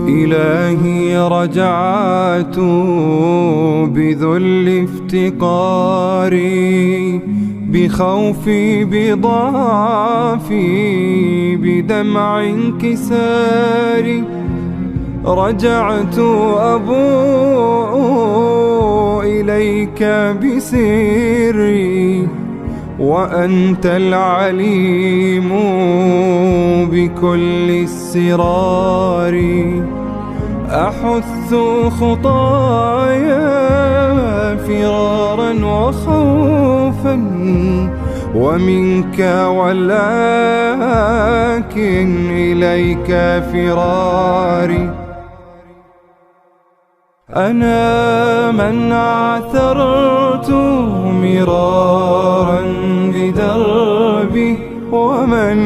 إلهي رجعت بذل افتقاري، بخوفي بضعفي بدمع انكساري. رجعت أبوء إليك بسري، وأنت العليم بكل السرار. أحث خطايا فرارا وخوفا ومنك، ولكن إليك فراري. أنا من عثرت مرارا بدربي، ومن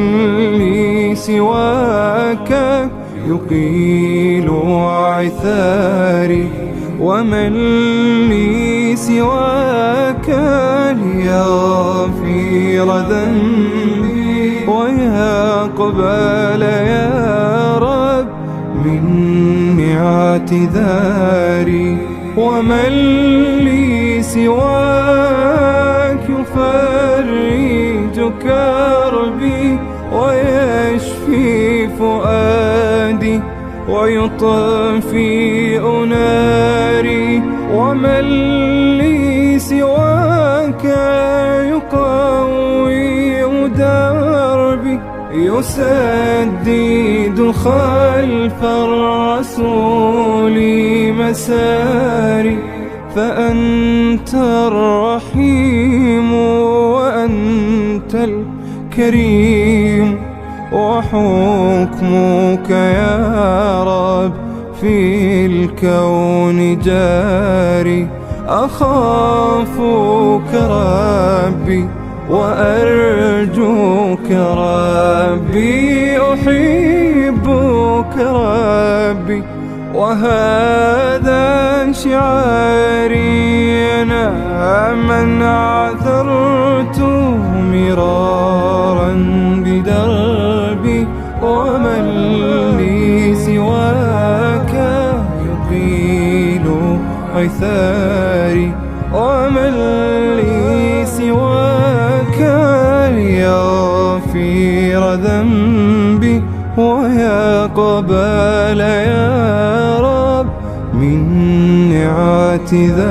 لي سواك يقيل عثاري. ومن لي سواك ليغفر ذنبي، ويقبل يا رب مني اعتذاري. ومن لي سواك يفرج كربي، ويشفي فؤادي، ويطفئ ناري. ومن لي سواك يقوي دربي، يسدد خلف الرسول مساري. فأنت الرحيم وأنت الكريم، وحكمك يا رب في الكون جاري. أخافك ربي وأرجوك ربي، أحبك ربي وهذا شعاري. أنا من عثرت مرارا بدربي، ومن لي سواك يقيل عثاري. ومن لي سواك ليغفر ذنبي، ويقبل يا رب مني اعتذاري.